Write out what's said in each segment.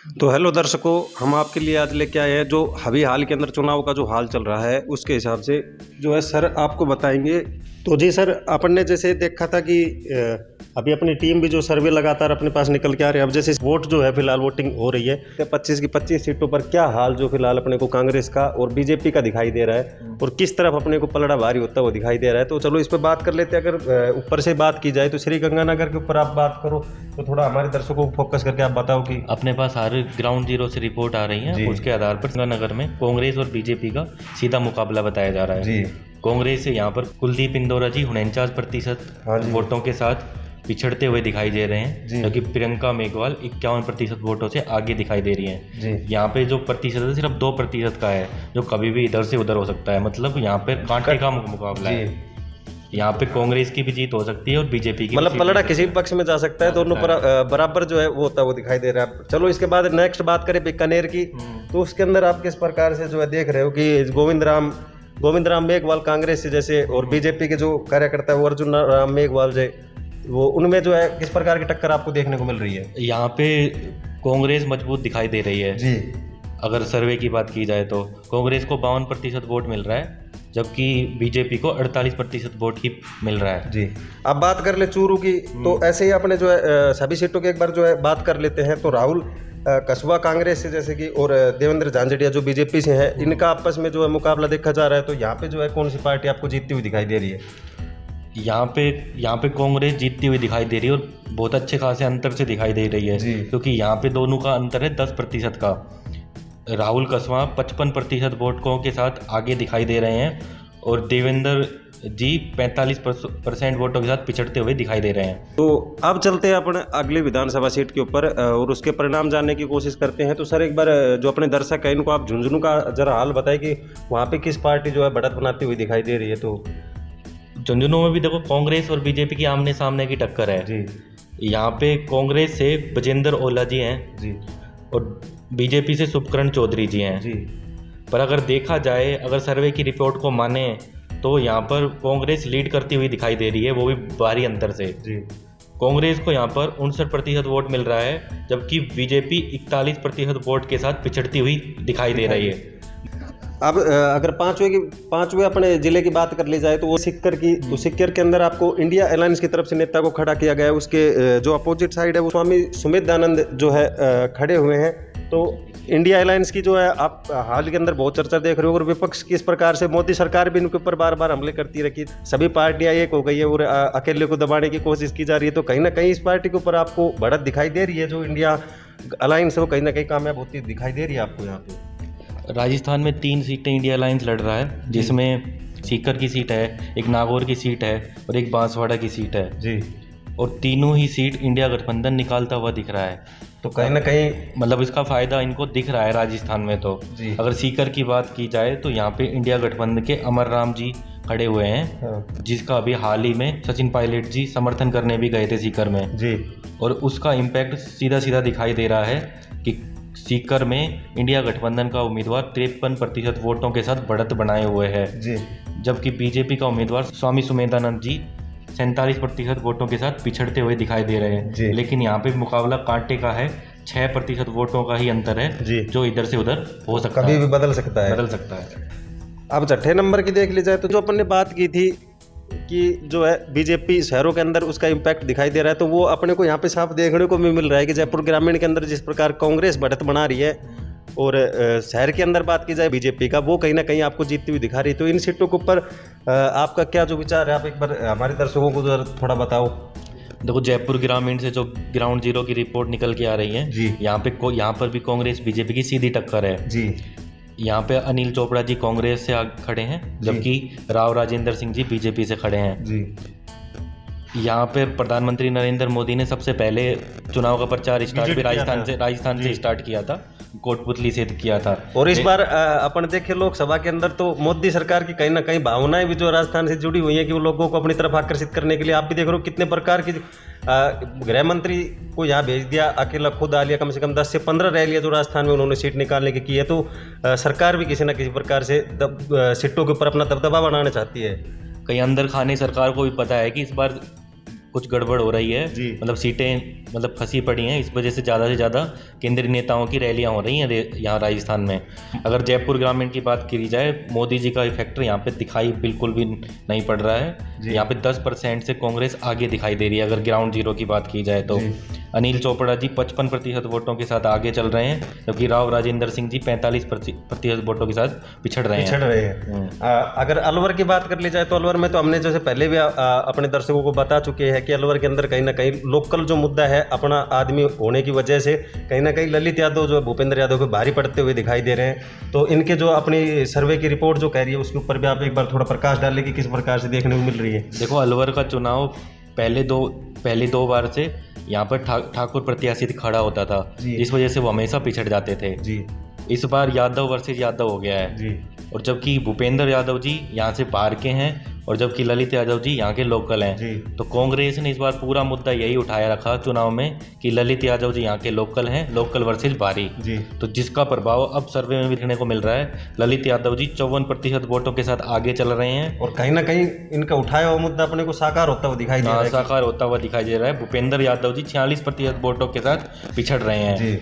तो हेलो दर्शकों, हम आपके लिए आज लेके आए हैं जो अभी हाल के अंदर चुनाव का जो हाल चल रहा है उसके हिसाब से जो है सर आपको बताएंगे। तो जी सर, अपन ने जैसे देखा था कि अभी अपनी टीम भी जो सर्वे लगातार अपने पास निकल के आ रहे हैं। अब जैसे वोट जो है फिलहाल वोटिंग हो रही है 25 की 25 सीटों पर क्या हाल जो फिलहाल अपने को कांग्रेस का और बीजेपी का दिखाई दे रहा है और किस तरफ अपने को पलड़ा भारी होता है वो दिखाई दे रहा है। तो चलो इस पर बात कर लेते हैं। अगर ऊपर से बात की जाए तो श्री गंगानगर के ऊपर आप बात करो तो थोड़ा हमारे दर्शकों को फोकस करके आप बताओ कि अपने पास हर ग्राउंड जीरो से रिपोर्ट आ रही है, उसके आधार पर गंगानगर में कांग्रेस और बीजेपी का सीधा मुकाबला बताया जा रहा है। जी कांग्रेस से यहाँ पर कुलदीप इंदौरा जी 49% वोटों के साथ पिछड़ते हुए दिखाई दे रहे हैं, जबकि प्रियंका मेघवाल 51% वोटों से आगे दिखाई दे रही हैं। यहाँ पे जो प्रतिशत है सिर्फ 2% का है, जो कभी भी इधर से उधर हो सकता है। मतलब यहाँ पे कांटे का मुकाबला है। यहाँ पे कांग्रेस की भी जीत हो सकती है और बीजेपी की, मतलब पलड़ा किसी पक्ष में जा सकता है। दोनों बराबर जो है वो होता है वो दिखाई दे रहा है। चलो इसके बाद नेक्स्ट बात करें बीकानेर की, तो उसके अंदर आप किस प्रकार से जो है देख रहे हो कि गोविंद राम मेघवाल कांग्रेस से जैसे और बीजेपी के जो कार्यकर्ता है वो अर्जुन राम मेघवाल जो वो उनमें जो है किस प्रकार की टक्कर आपको देखने को मिल रही है? यहाँ पे कांग्रेस मजबूत दिखाई दे रही है जी। अगर सर्वे की बात की जाए तो कांग्रेस को 52% वोट मिल रहा है, जबकि बीजेपी को 48% वोट ही मिल रहा है जी। अब बात कर ले चूरू की, तो ऐसे ही अपने जो है सभी सीटों की एक बार जो है बात कर लेते हैं। तो राहुल कस्बा कांग्रेस से जैसे कि और देवेंद्र झांझड़िया जो बीजेपी से हैं, इनका आपस में जो है मुकाबला देखा जा रहा है। तो यहाँ पे जो है कौन सी पार्टी आपको जीतती हुई दिखाई दे रही है? यहाँ पे कांग्रेस जीतती हुई दिखाई दे रही है और बहुत अच्छे खासे अंतर से दिखाई दे रही है, क्योंकि यहाँ पे दोनों का अंतर है 10% का। राहुल कस्बा 55% वोटों के साथ आगे दिखाई दे रहे हैं और देवेंद्र जी 45% वोटों के साथ पिछड़ते हुए दिखाई दे रहे हैं। तो अब चलते हैं अपने अगले विधानसभा सीट के ऊपर और उसके परिणाम जानने की कोशिश करते हैं। तो सर एक बार जो अपने दर्शक हैं इनको आप झुंझुनू का जरा हाल बताएं कि वहाँ पे किस पार्टी जो है बढ़त बनाती हुई दिखाई दे रही है। तो झुंझुनू में भी देखो कांग्रेस और बीजेपी की आमने सामने की टक्कर है जी। यहाँ पे कांग्रेस से बजेंद्र ओला जी हैं जी और बीजेपी से सुभकरण चौधरी जी हैं जी। पर अगर देखा जाए, अगर सर्वे की रिपोर्ट को माने तो यहाँ पर कांग्रेस लीड करती हुई दिखाई दे रही है, वो भी भारी अंतर से जी। कांग्रेस को यहाँ पर 59% वोट मिल रहा है, जबकि बीजेपी 41% वोट के साथ पिछड़ती हुई दिखाई दे रही है। अब अगर पांचवे अपने जिले की बात कर ली जाए तो वो सिक्कर की, तो सिक्कर के अंदर आपको इंडिया अलायंस की तरफ से नेता को खड़ा किया गया है। उसके जो अपोजिट साइड है वो स्वामी सुमेधानंद जो है खड़े हुए हैं। तो इंडिया अलायंस की जो है आप हाल के अंदर बहुत चर्चा देख रहे हो और विपक्ष किस प्रकार से मोदी सरकार भी इनके ऊपर बार बार हमले करती रखी, सभी पार्टियां एक हो गई है और अकेले को दबाने की कोशिश की जा रही है। तो कहीं ना कहीं इस पार्टी के ऊपर आपको बढ़त दिखाई दे रही है, जो इंडिया अलायंस है वो कहीं ना कहीं कामयाब होती दिखाई दे रही है आपको। यहाँ पे राजस्थान में 3 सीटें इंडिया अलायंस लड़ रहा है, जिसमें सीकर की सीट है, एक नागौर की सीट है और एक बांसवाड़ा की सीट है जी। और तीनों ही सीट इंडिया गठबंधन निकालता हुआ दिख रहा है। तो कहीं ना कहीं मतलब इसका फायदा इनको दिख रहा है राजस्थान में। तो अगर सीकर की बात की जाए तो यहाँ पे इंडिया गठबंधन के अमर राम जी खड़े हुए हैं, जिसका अभी हाल ही में सचिन पायलट जी समर्थन करने भी गए थे सीकर में जी। और उसका इम्पैक्ट सीधा सीधा दिखाई दे रहा है कि सीकर में इंडिया गठबंधन का उम्मीदवार 53% वोटों के साथ बढ़त बनाए हुए है जी, जबकि बीजेपी का उम्मीदवार स्वामी सुमेधानंद जी 47% वोटों के साथ पिछड़ते हुए दिखाई दे रहे हैं। लेकिन यहाँ पे मुकाबला कांटे का है, 6% वोटों का ही अंतर है जी, जो इधर से उधर हो सकता है, कभी भी बदल सकता है। अब छठे नंबर की देख ली जाए तो जो अपन ने बात की थी कि जो है बीजेपी शहरों के अंदर उसका इम्पैक्ट दिखाई दे रहा है, तो वो अपने को यहाँ पे साफ देखने को भी मिल रहा है कि जयपुर ग्रामीण के अंदर जिस प्रकार कांग्रेस बढ़त बना रही है और शहर के अंदर बात की जाए बीजेपी का, वो कहीं ना कहीं आपको जीतती हुई दिखा रही है। तो इन सीटों के ऊपर आपका क्या जो विचार है, आप एक बार हमारे दर्शकों को थोड़ा बताओ। देखो, जयपुर ग्रामीण से जो ग्राउंड जीरो की रिपोर्ट निकल के आ रही है जी, यहाँ पर भी कांग्रेस बीजेपी की सीधी टक्कर है जी। यहाँ पे अनिल चोपड़ा जी कांग्रेस से खड़े हैं, जबकि राव राजेंद्र सिंह जी बीजेपी से खड़े हैं जी। यहाँ पे प्रधानमंत्री नरेंद्र मोदी ने सबसे पहले चुनाव का प्रचार स्टार्ट भी राजस्थान से स्टार्ट किया था, कोटपुतली से किया था। और इस बार अपन देखे लोकसभा के अंदर तो मोदी सरकार की कहीं ना कहीं भावनाएं भी जो राजस्थान से जुड़ी हुई हैं कि वो लोगों को अपनी तरफ आकर्षित करने के लिए, आप भी देख रहे हो कितने प्रकार की गृह मंत्री को यहाँ भेज दिया, अकेला खुद आ लिया, कम से कम 10 से 15 रैलियाँ जो राजस्थान में उन्होंने सीट निकालने की है। तो सरकार भी किसी न किसी प्रकार से सीटों के ऊपर अपना दबदबा बनाना चाहती है। कहीं अंदर खाने सरकार को भी पता है कि इस बार कुछ गड़बड़ हो रही है, जी। मतलब सीटें मतलब फंसी पड़ी हैं, इस वजह से ज़्यादा से ज़्यादा केंद्रीय नेताओं की रैलियां हो रही हैं यहाँ राजस्थान में। अगर जयपुर ग्रामीण की बात की जाए, मोदी जी का इफेक्ट यहाँ पे दिखाई बिल्कुल भी नहीं पड़ रहा है। यहाँ पे 10% से कांग्रेस आगे दिखाई दे रही है अगर ग्राउंड जीरो की बात की जाए तो। अनिल चोपड़ा जी 55% वोटों के साथ आगे चल रहे हैं, जबकि राव राजेंद्र सिंह जी 45% वोटों के साथ पिछड़ रहे हैं। अगर अलवर की बात कर ली जाए तो अलवर में तो हमने जैसे पहले भी अपने दर्शकों को बता चुके हैं कि अलवर के अंदर कहीं ना कहीं लोकल जो मुद्दा है, अपना आदमी होने की वजह से कहीं ना कहीं ललित यादव जो भूपेंद्र यादव के भारी पड़ते हुए दिखाई दे रहे हैं। तो इनके जो अपनी सर्वे की रिपोर्ट जो कह रही है उसके ऊपर भी आप एक बार थोड़ा प्रकाश डालें कि किस प्रकार से देखने को मिल रही है। देखो, अलवर का चुनाव पहले दो बार से यहाँ पर ठाकुर प्रत्याशी खड़ा होता था, जिस वजह से वो हमेशा पिछड़ जाते थे जी। इस बार यादव वर्सेस यादव हो गया है जी। और जबकि भूपेंद्र यादव जी यहाँ से बाहर के हैं और जबकि ललित यादव जी यहाँ के लोकल हैं जी। तो कांग्रेस ने इस बार पूरा मुद्दा यही उठाया रखा चुनाव में कि ललित यादव जी यहाँ के लोकल हैं, लोकल वर्सेस बाहरी जी। तो जिसका प्रभाव अब सर्वे में भी देखने को मिल रहा है। ललित यादव जी 54% वोटों के साथ आगे चल रहे हैं और कहीं ना कहीं इनका उठाया हुआ मुद्दा अपने को साकार होता हुआ दिखाई दे रहा है। साकार होता हुआ दिखाई दे रहा है। भूपेंद्र यादव जी 46% वोटों के साथ पिछड़ रहे हैं जी।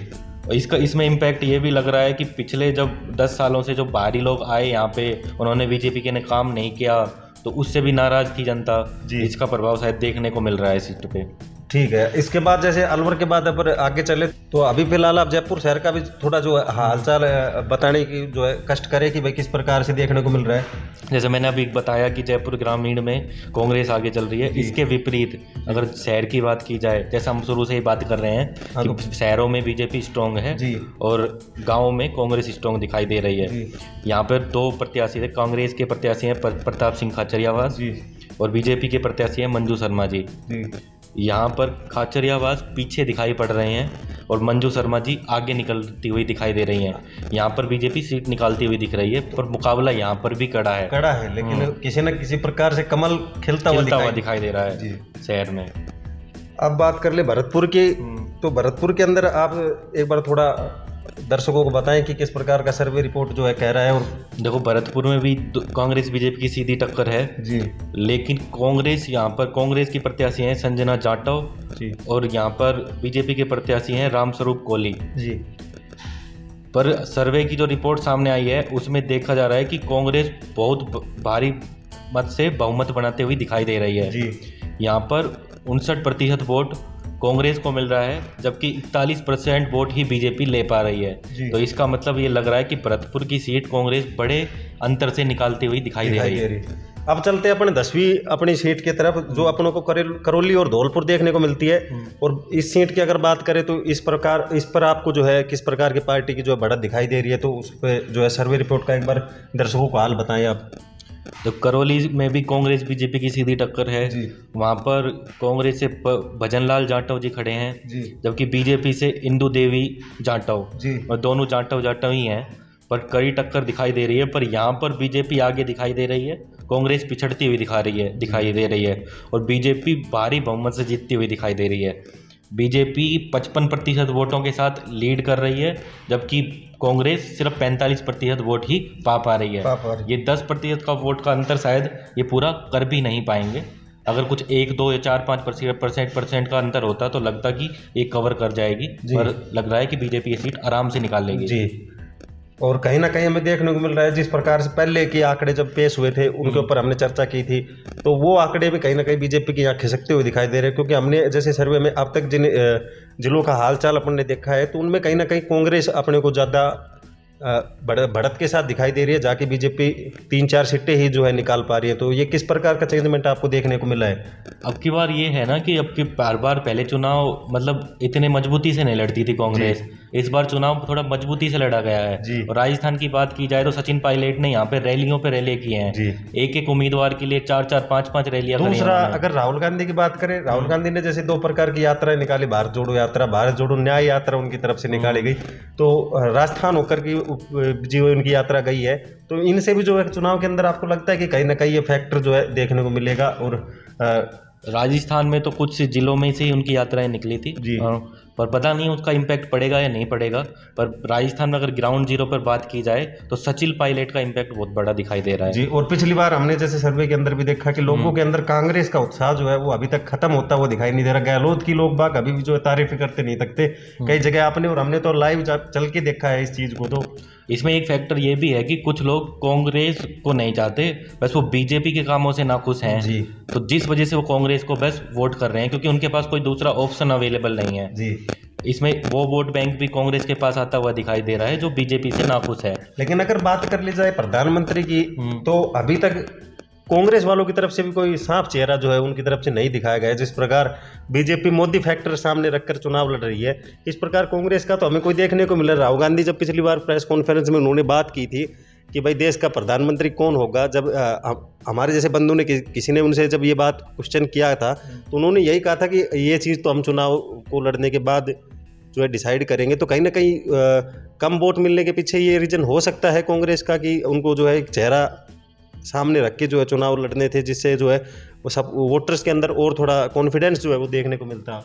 इसमें इम्पैक्ट ये भी लग रहा है कि पिछले जब 10 सालों से जो बाहरी लोग आए यहाँ पे, उन्होंने बीजेपी के ने काम नहीं किया, तो उससे भी नाराज थी जनता जी। इसका प्रभाव शायद देखने को मिल रहा है सीट पे। ठीक है, इसके बाद जैसे अलवर के बाद अगर आगे चले तो अभी फिलहाल आप जयपुर शहर का भी थोड़ा जो हालचाल बताने की जो है कष्ट करें कि भाई किस प्रकार से देखने को मिल रहा है। जैसे मैंने अभी बताया कि जयपुर ग्रामीण में कांग्रेस आगे चल रही है। इसके विपरीत अगर शहर की बात की जाए, जैसे हम शुरू से ही बात कर रहे हैं कि शहरों में बीजेपी स्ट्रॉन्ग है और गाँव में कांग्रेस स्ट्रॉन्ग दिखाई दे रही है। यहाँ पर 2 प्रत्याशी थे, कांग्रेस के प्रत्याशी हैं प्रताप सिंह खाचरियावास और बीजेपी के प्रत्याशी हैं मंजू शर्मा जी। यहाँ पर खाचरियावास पीछे दिखाई पड़ रहे हैं और मंजू शर्मा जी आगे निकलती हुई दिखाई दे रही हैं। यहाँ पर बीजेपी सीट निकालती हुई दिख रही है, पर मुकाबला यहाँ पर भी कड़ा है लेकिन किसी न किसी प्रकार से कमल खिलता हुआ दिखाई दे रहा है शहर में। अब बात कर ले भरतपुर की, तो भरतपुर के अंदर आप एक बार थोड़ा दर्शकों को बताएं कि किस प्रकार का सर्वे रिपोर्ट जो है कह रहा है। और देखो, भरतपुर में भी कांग्रेस बीजेपी की सीधी टक्कर है जी। लेकिन यहाँ पर कांग्रेस की प्रत्याशी हैं संजना जाटव जी और यहाँ पर बीजेपी के प्रत्याशी हैं रामस्वरूप कोहली जी। पर सर्वे की जो रिपोर्ट सामने आई है उसमें देखा जा रहा है कि कांग्रेस बहुत भारी मत से बहुमत बनाते हुए दिखाई दे रही है जी। यहाँ पर 59% वोट कांग्रेस को मिल रहा है, जबकि 41% वोट ही बीजेपी ले पा रही है। तो इसका मतलब ये लग रहा है कि भरतपुर की सीट कांग्रेस बड़े अंतर से निकालती हुई दिखाई दे रही है। अब चलते हैं अपने 10वीं अपनी सीट की तरफ, जो अपनों को करौली और धौलपुर देखने को मिलती है। और इस सीट की अगर बात करें तो इस पर आपको जो है किस प्रकार की पार्टी की जो बढ़त दिखाई दे रही है, तो उस पर जो है सर्वे रिपोर्ट का एक बार दर्शकों को हाल बताएं आप। तो करौली में भी कांग्रेस बीजेपी की सीधी टक्कर है। वहाँ पर कांग्रेस से भजनलाल जाटव जी खड़े हैं, जबकि बीजेपी से इंदू देवी जाटव और दोनों जाटव ही हैं, पर कड़ी टक्कर दिखाई दे रही है। पर यहाँ पर बीजेपी आगे दिखाई दे रही है, कांग्रेस पिछड़ती हुई दिखाई दे रही है और बीजेपी भारी बहुमत से जीतती हुई दिखाई दे रही है। बीजेपी 55% वोटों के साथ लीड कर रही है, जबकि कांग्रेस सिर्फ 45% वोट ही पा रही है। ये 10% का वोट का अंतर शायद ये पूरा कर भी नहीं पाएंगे। अगर कुछ 1, 2 या 4, 5% का अंतर होता तो लगता कि ये कवर कर जाएगी, पर लग रहा है कि बीजेपी ये सीट आराम से निकाल लेगी जी। और कहीं ना कहीं हमें देखने को मिल रहा है जिस प्रकार से पहले के आंकड़े जब पेश हुए थे उनके ऊपर हमने चर्चा की थी, तो वो आंकड़े भी कहीं ना कहीं बीजेपी की आंख खिसकते हुए दिखाई दे रहे हैं। क्योंकि हमने जैसे सर्वे में अब तक जिन जिलों का हालचाल अपन ने देखा है, तो उनमें कहीं ना कहीं कांग्रेस अपने को ज़्यादा बढ़त के साथ दिखाई दे रही है, जाके बीजेपी 3-4 सीटें ही जो है निकाल पा रही है। तो ये किस प्रकार का चेंजमेंट आपको देखने को मिला है? अब की बार ये है ना कि अब की बार पहले चुनाव मतलब इतने मजबूती से नहीं लड़ती थी कांग्रेस, इस बार चुनाव थोड़ा मजबूती से लड़ा गया है। और राजस्थान की बात की जाए तो सचिन पायलट ने यहाँ पे रैलियों पे रैली की हैं, एक उम्मीदवार के लिए 4-4, 5-5 रैलियां। दूसरा, अगर राहुल गांधी की बात करें, राहुल गांधी ने जैसे 2 प्रकार की यात्राएं निकाली, भारत जोड़ो यात्रा, भारत जोड़ो न्याय यात्रा उनकी तरफ से निकाली गई। तो राजस्थान होकर की उनकी यात्रा गई है, तो इनसे भी जो है चुनाव के अंदर आपको लगता है कि कहीं ना कहीं ये फैक्टर जो है देखने को मिलेगा। और राजस्थान में तो कुछ जिलों में से ही उनकी यात्राएं निकली थी जी। पर पता नहीं उसका इम्पैक्ट पड़ेगा या नहीं पड़ेगा। पर राजस्थान में अगर ग्राउंड जीरो पर बात की जाए तो सचिन पायलट का इम्पैक्ट बहुत बड़ा दिखाई दे रहा है जी। और पिछली बार हमने जैसे सर्वे के अंदर भी देखा कि लोगों के अंदर कांग्रेस का उत्साह जो है वो अभी तक खत्म होता हुआ दिखाई नहीं दे रहा। गहलोत की लोग बाग अभी भी जो है तारीफ करते नहीं थकते। कई जगह आपने और हमने तो लाइव चल के देखा है इस चीज को। तो इसमें एक फैक्टर ये भी है कि कुछ लोग कांग्रेस को नहीं चाहते, बस वो बीजेपी के कामों से नाखुश हैं जी। तो जिस वजह से वो कांग्रेस को बस वोट कर रहे हैं, क्योंकि उनके पास कोई दूसरा ऑप्शन अवेलेबल नहीं है जी। इसमें वो वोट बैंक भी कांग्रेस के पास आता हुआ दिखाई दे रहा है जो बीजेपी से नाखुश है। लेकिन अगर बात कर ली जाए प्रधानमंत्री की तो अभी तक कांग्रेस वालों की तरफ से भी कोई साफ चेहरा जो है उनकी तरफ से नहीं दिखाया गया है। जिस प्रकार बीजेपी मोदी फैक्टर सामने रखकर चुनाव लड़ रही है, इस प्रकार कांग्रेस का तो हमें कोई देखने को मिला। राहुल गांधी जब पिछली बार प्रेस कॉन्फ्रेंस में उन्होंने बात की थी कि भाई देश का प्रधानमंत्री कौन होगा, जब हमारे जैसे बंधु ने किसी ने उनसे जब ये बात क्वेश्चन किया था तो उन्होंने यही कहा था कि ये चीज़ तो हम चुनाव को लड़ने के बाद जो है डिसाइड करेंगे। तो कहीं ना कहीं कम वोट मिलने के पीछे ये रीजन हो सकता है कांग्रेस का कि उनको जो है एक चेहरा सामने रख के जो है चुनाव लड़ने थे, जिससे जो है वो सब वोटर्स के अंदर और थोड़ा कॉन्फिडेंस जो है वो देखने को मिलता।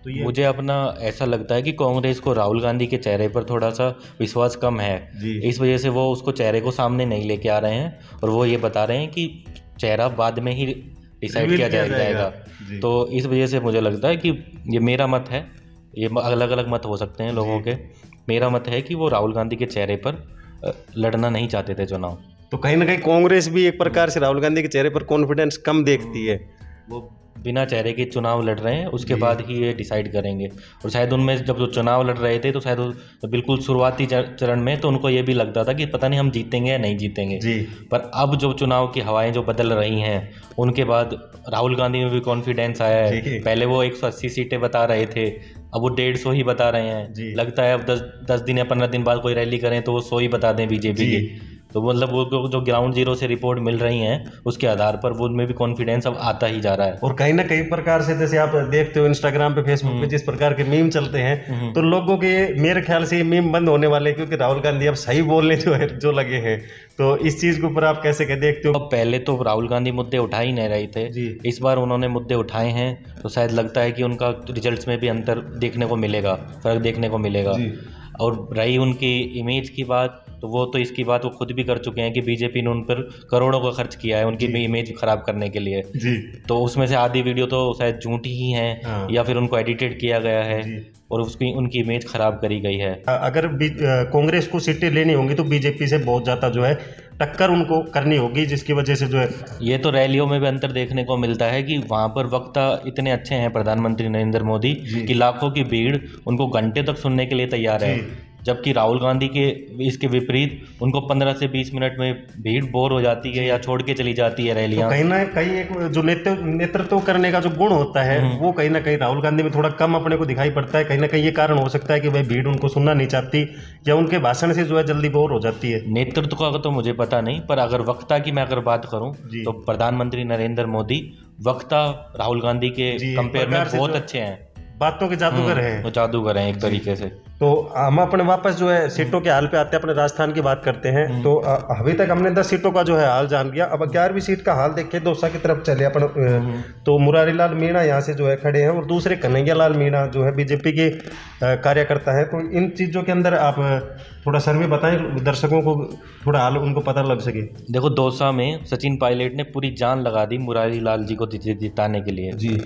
तो ये मुझे अपना ऐसा लगता है कि कांग्रेस को राहुल गांधी के चेहरे पर थोड़ा सा विश्वास कम है जी। इस वजह से वो उसको चेहरे को सामने नहीं लेके आ रहे हैं और वो ये बता रहे हैं कि चेहरा बाद में ही डिसाइड किया जाएगा। तो इस वजह से मुझे लगता है कि ये मेरा मत है, ये अलग अलग मत हो सकते हैं लोगों के, मेरा मत है कि वो राहुल गांधी के चेहरे पर लड़ना नहीं चाहते थे चुनाव। तो कहीं ना कहीं कांग्रेस भी एक प्रकार से राहुल गांधी के चेहरे पर कॉन्फिडेंस कम देखती है। वो बिना चेहरे के चुनाव लड़ रहे हैं, उसके बाद ही ये डिसाइड करेंगे। और शायद उनमें जब वो चुनाव लड़ रहे थे तो शायद तो बिल्कुल शुरुआती चरण में तो उनको ये भी लगता था कि पता नहीं हम जीतेंगे या नहीं जीतेंगे जी। पर अब जो चुनाव की हवाएं जो बदल रही हैं उनके बाद राहुल गांधी में भी कॉन्फिडेंस आया है। पहले वो 180 सीटें बता रहे थे, अब वो 150 ही बता रहे हैं। लगता है अब 10 दिन या 15 दिन बाद कोई रैली करें तो वो 100 ही बता दें बीजेपी की। तो मतलब वो जो ग्राउंड जीरो से रिपोर्ट मिल रही हैं उसके आधार पर वो उनमें भी कॉन्फिडेंस अब आता ही जा रहा है। और कहीं ना कहीं प्रकार से जैसे आप देखते हो इंस्टाग्राम पे फेसबुक पे जिस प्रकार के मीम चलते हैं तो लोगों के मेरे ख्याल से ये मीम बंद होने वाले हैं, क्योंकि राहुल गांधी अब सही बोलने जो लगे हैं। तो इस चीज के ऊपर आप कैसे देखते हो? अब पहले तो राहुल गांधी मुद्दे उठा ही नहीं रहे थे, इस बार उन्होंने मुद्दे उठाए हैं तो शायद लगता है कि उनका रिजल्ट्स में भी अंतर देखने को मिलेगा, फर्क देखने को मिलेगा। और रही उनकी इमेज की बात तो वो तो इसकी बात वो खुद भी कर चुके हैं कि बीजेपी ने उन पर करोड़ों का खर्च किया है उनकी भी इमेज खराब करने के लिए जी। तो उसमें से आधी वीडियो तो शायद झूठी ही हैं या फिर उनको एडिटेड किया गया है और उसकी उनकी इमेज खराब करी गई है। अगर कांग्रेस को सीटें लेनी होंगी तो बीजेपी से बहुत ज़्यादा जो है टक्कर उनको करनी होगी, जिसकी वजह से जो है ये तो रैलियों में भी अंतर देखने को मिलता है कि वहाँ पर वक्ता इतने अच्छे हैं प्रधानमंत्री नरेंद्र मोदी कि लाखों की भीड़ उनको घंटे तक सुनने के लिए तैयार है, जबकि राहुल गांधी के इसके विपरीत उनको 15 से 20 मिनट में भीड़ बोर हो जाती है या छोड़ के चली जाती है रैलियां। तो कहीं ना कहीं एक जो नेतृत्व करने का जो गुण होता है वो कहीं ना कहीं राहुल गांधी में थोड़ा कम अपने को दिखाई पड़ता है। कहीं ना कहीं ये कारण हो सकता है कि भाई भीड़ उनको सुनना नहीं चाहती या उनके भाषण से जो है जल्दी बोर हो जाती है। नेतृत्व का तो मुझे पता नहीं, पर अगर वक्ता की मैं अगर बात करूँ तो प्रधानमंत्री नरेंद्र मोदी वक्ता राहुल गांधी के कंपेयर में बहुत अच्छे हैं, बातों के जादूगर हैं, वो जादूगर हैं एक तरीके से। तो हम अपने वापस जो है सीटों के हाल पे आते हैं, अपने राजस्थान की बात करते हैं। तो अभी तक हमने 10 सीटों का जो है हाल जान लिया। अब 11वीं सीट का हाल देखें दौसा की तरफ चले अपन तो मुरारी लाल मीणा यहाँ से जो है खड़े हैं और दूसरे कन्हैया लाल मीणा जो है बीजेपी के कार्यकर्ता है। तो इन चीज़ों के अंदर आप थोड़ा सर्वे बताएं, दर्शकों को थोड़ा हाल उनको पता लग सके। देखो दौसा में सचिन पायलट ने पूरी जान लगा दी मुरारी लाल जी को जिताने के लिए जी।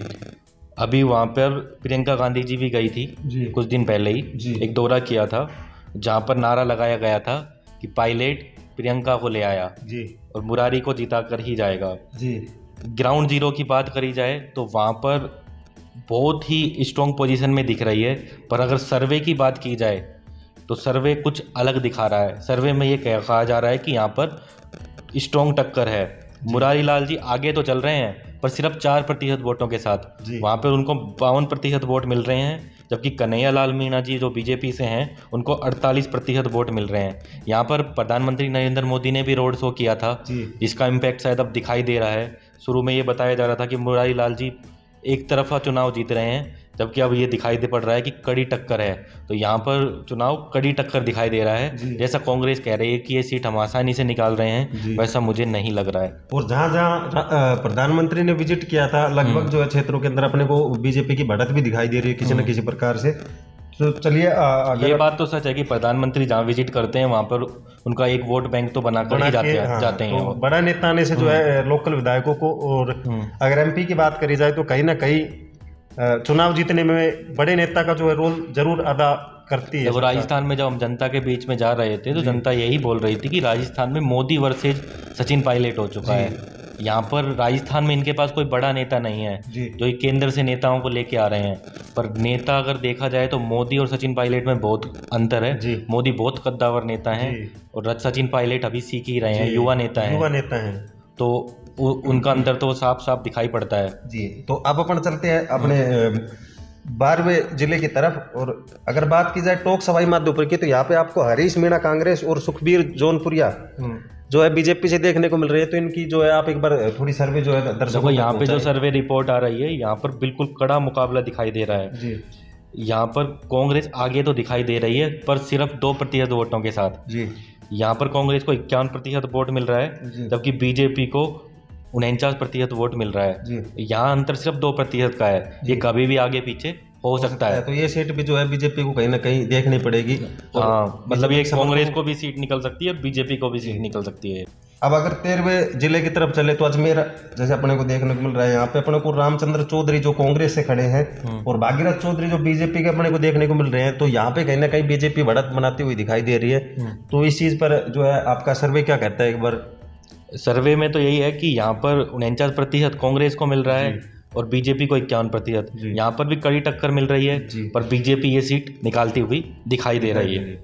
अभी वहाँ पर प्रियंका गांधी जी भी गई थी कुछ दिन पहले ही, एक दौरा किया था जहाँ पर नारा लगाया गया था कि पायलट प्रियंका को ले आया जी और मुरारी को जिता कर ही जाएगा जी। ग्राउंड जीरो की बात करी जाए तो वहाँ पर बहुत ही स्ट्रॉन्ग पोजीशन में दिख रही है, पर अगर सर्वे की बात की जाए तो सर्वे कुछ अलग दिखा रहा है। सर्वे में ये कहा जा रहा है कि यहाँ पर स्ट्रॉन्ग टक्कर है, मुरारी लाल जी आगे तो चल रहे हैं पर सिर्फ 4% वोटों के साथ, वहाँ पर उनको 52% वोट मिल रहे हैं, जबकि कन्हैया लाल मीणा जी जो बीजेपी से हैं उनको 48% वोट मिल रहे हैं। यहाँ पर प्रधानमंत्री नरेंद्र मोदी ने भी रोड शो किया था जिसका इम्पैक्ट शायद अब दिखाई दे रहा है। शुरू में ये बताया जा रहा था कि मुरारी लाल जी एक तरफा चुनाव जीत रहे हैं, जबकि अब ये दिखाई दे पड़ रहा है कि कड़ी टक्कर है। तो यहाँ पर चुनाव कड़ी टक्कर दिखाई दे रहा है। जैसा कांग्रेस कह रही है कि ये सीट हम आसानी से निकाल रहे हैं, वैसा मुझे नहीं लग रहा है। और जहाँ प्रधानमंत्री ने विजिट किया था लगभग जो है क्षेत्रों के अंदर अपने को बीजेपी की बढ़त भी दिखाई दे रही है किसी न किसी प्रकार से। तो चलिए ये बात तो सच है कि प्रधानमंत्री जहाँ विजिट करते हैं वहाँ पर उनका एक वोट बैंक तो बनाकर ही जाते हैं तो बड़ा नेता आने से जो है लोकल विधायकों को, और अगर एमपी की बात करी जाए तो कहीं ना कहीं चुनाव जीतने में बड़े नेता का जो है रोल जरूर अदा करती है। देखो राजस्थान में जब हम जनता के बीच में जा रहे थे तो जनता यही बोल रही थी कि राजस्थान में मोदी वर्सेज सचिन पायलट हो चुका है। यहाँ पर राजस्थान में इनके पास कोई बड़ा नेता नहीं है जो ये केंद्र से नेताओं को लेके आ रहे हैं, पर नेता अगर देखा जाए तो मोदी और सचिन पायलट में बहुत अंतर है। मोदी बहुत कद्दावर नेता हैं और सचिन पायलट अभी सीख ही रहे हैं, युवा नेता हैं, तो उनका अंतर तो साफ साफ दिखाई पड़ता है जी। तो अब अपन चलते हैं अपने 12वें जिले की तरफ, और अगर बात की जाए टोंक सवाई माधोपुर की तो यहाँ पे आपको हरीश मीणा कांग्रेस और सुखबीर जौनपुरिया जो है बीजेपी से देखने को मिल रही है। तो इनकी जो है आप एक बार थोड़ी सर्वे जो है दर्शकों को यहाँ पे जो सर्वे रिपोर्ट आ रही है यहाँ पर बिल्कुल कड़ा मुकाबला दिखाई दे रहा है जी। यहाँ पर कांग्रेस आगे तो दिखाई दे रही है पर सिर्फ 2% वोटों के साथ जी। यहाँ पर कांग्रेस को 51% वोट मिल रहा है जबकि बीजेपी को 49% वोट मिल रहा है। यहाँ अंतर सिर्फ 2% का है, ये कभी भी आगे पीछे हो सकता है। तो ये सीट भी जो है बीजेपी को कहीं ना कहीं देखनी पड़ेगी। हाँ, मतलब ये कांग्रेस को भी सीट निकल सकती है, बीजेपी को भी सीट निकल सकती है। अब अगर 13वें जिले की तरफ चले तो अजमेर जैसे अपने को देखने को मिल रहा है, यहाँ पे अपने को रामचंद्र चौधरी जो कांग्रेस से खड़े हैं और भागीरथ चौधरी जो बीजेपी के अपने को देखने को मिल रहे हैं। तो यहाँ पे कहीं ना कहीं बीजेपी बढ़त बनाती हुई दिखाई दे रही है। तो इस चीज पर जो है आपका सर्वे क्या कहता है? एक बार सर्वे में तो यही है कि यहाँ पर 49% कांग्रेस को मिल रहा है और बीजेपी को 51%। यहाँ पर भी कड़ी टक्कर मिल रही है पर बीजेपी ये सीट निकालती हुई दिखाई दे रही है।